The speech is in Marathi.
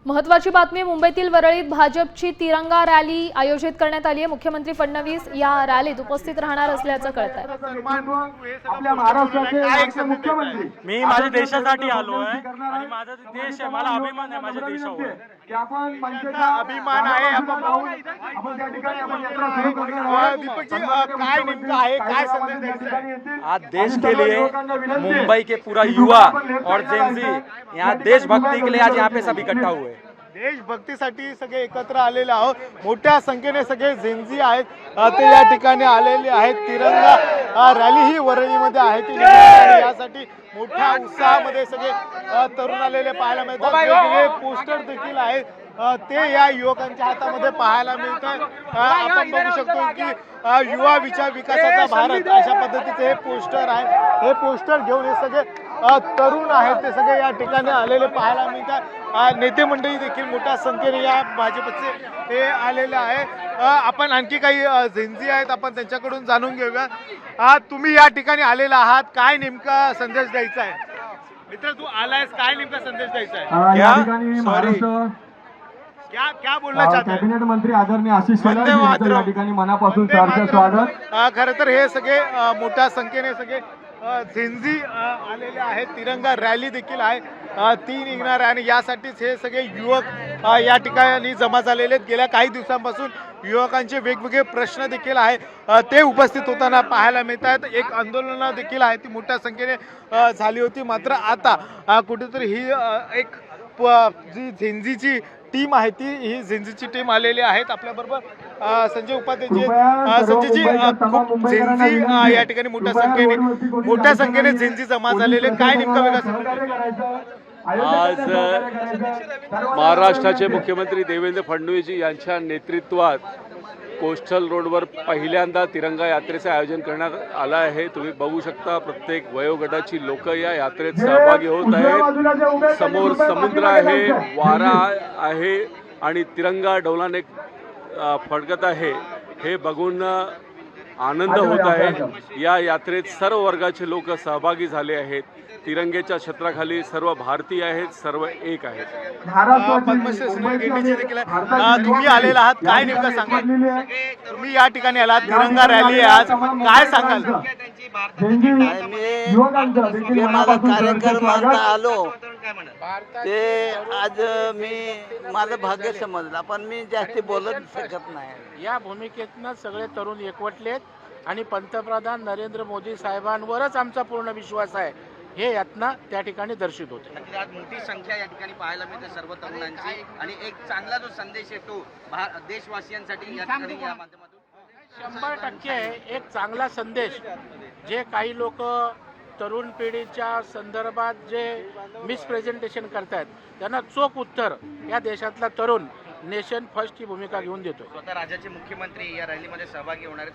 महत्त्वाची बातमी मुंबईतील वरळीत भाजपची तिरंगा रॅली आयोजित करण्यात आली आहे। मुख्यमंत्री फडणवीस या रॅलीत उपस्थित राहणार असल्याचं कळतंय। आपल्या महाराष्ट्राचे मुख्यमंत्री मी माझ्या देशासाठी आलो आहे आणि माझा देश आहे, मला अभिमान आहे माझ्या देशावर। आपण मनसेचा अभिमान आहे। आपण त्या ठिकाणी आपण यात्रा सुरू करणार दीपक जी काय नेमकं आहे, काय संदेश द्यायचा आहे? आज देश के लिए मुंबई के पूरा युवा और जेनजी यहाँ देशभक्ति के लिए आज यहाँ पे सब इकट्ठा हुए। देशभक्तीसाठी सगळे एकत्र आलेले आहोत। मोठ्या संख्येने सगळे जेनजी आहेत, ते या ठिकाणी आलेले आहेत। तिरंगा रॅली ही वरळीमध्ये आहे ती यासाठी मोठ्या उत्साहामध्ये सगळे तरुण आलेले पाहायला मिळतात। वेगवेगळे पोस्टर देखील आहेत, ते या युवकांच्या हातामध्ये पाहायला मिळतात। आपण बघू शकतो की युवा विचार विकासाचा भारत अशा पद्धतीचे हे पोस्टर आहे। हे पोस्टर घेऊन हे सगळे तरुण आहेत, ते सगळे या ठिकाणी आलेले पाहायला मिळतात। नेते मंडळी देखील मोठ्या संख्येने या भाजपचे ते आलेले आहे। आपण आणखी काही जेनजी आहेत, आपण त्यांच्याकडून जाणून घेऊया। तुम्ही या ठिकाणी आलेला आहात, काय नेमका संदेश द्यायचा आहे? मित्र तू आलायस, काय नेमका संदेश द्यायचा आहे? क्या बोलना चाहते हैं? कैबिनेट मंत्री आदरणीय आशीष शेलार यांचं या ठिकाणी मनापासून सहर्ष स्वागत। खरं तर हे सगळे मोठ्या संख्येने सगळे जेनजी आलेले आहेत। तिरंगा रॅली देखील आहे, ती निघणार आहे आणि यासाठीच हे सगळे युवक या ठिकाणी जमा झालेले आहेत। गेल्या काही दिवसांपासून युवकांचे वेगवेगळे प्रश्न देखील आहे, ते उपस्थित होताना पाहायला मिळत आहेत। एक आंदोलन देखील आहे, ती मोठ्या संख्येने झाली होती। मात्र आता कुठेतरी ही एक जी जेनजीची टीम आहे, ती ही जेनजीची टीम आलेली आहेत। आपल्या बरोबर संजय उपाध्याय, संजयजी खूप जेनजी या ठिकाणी मोठ्या संख्येने जेनजी जमा झालेले, काय नेमका वेगळा? आज महाराष्ट्राचे मुख्यमंत्री देवेंद्र फडणवीस यांच्या नेतृत्वात कोस्टल रोडवर पहिल्यांदा तिरंगा यात्रेचे आयोजन करण्यात आलं आहे। तुम्ही बघू शकता प्रत्येक वयोगटाची लोक या यात्रेत सहभागी होत आहेत। समोर समुद्र आहे, वारा आहे आणि तिरंगा डौलाने फडकत आहे, हे बघून आनंद होत आहे। या यात्रेत सर्व वर्गाचे लोक सहभागी झाले आहेत। तिरंगेच्या छत्राखाली सर्व भारतीय आहेत, सर्व एक आहेत। पद्मश्री सुनील गेंडेजी देखील तुम्ही आलेला आहात, काय नेमकं सांगाल? तुम्ही या ठिकाणी आलात, तिरंगा रॅली आहे आज, काय सांगाल? माझा कार्यक्रम आता आलो ते आज मी माझं भाग्य समजलं, पण मी जास्ती बोलत शकत नाही। या भूमिकेतनं सगळे तरुण एकवटलेत आणि पंतप्रधान नरेंद्र मोदी साहेबांवरच आमचा पूर्ण विश्वास आहे, हे यातना त्या ठिकाणी दर्शित होते। आज मोठी संख्या या ठिकाणी पाहायला मिळते सर्व तरुणांची आणि एक चांगला जो संदेश येतो देशवासियांसाठी या ठिकाणी या माध्यमातून 100% एक चांगला संदेश। जे काही लोक तरुण पिढीच्या संदर्भात जे मिसप्रेझेंटेशन करतात त्यांना चोख उत्तर या देशातला तरुण नेशन फर्स्ट ही भूमिका घेऊन देतो। स्वतः राज्याचे मुख्यमंत्री या रॅलीमध्ये सहभागी होणार आहेत।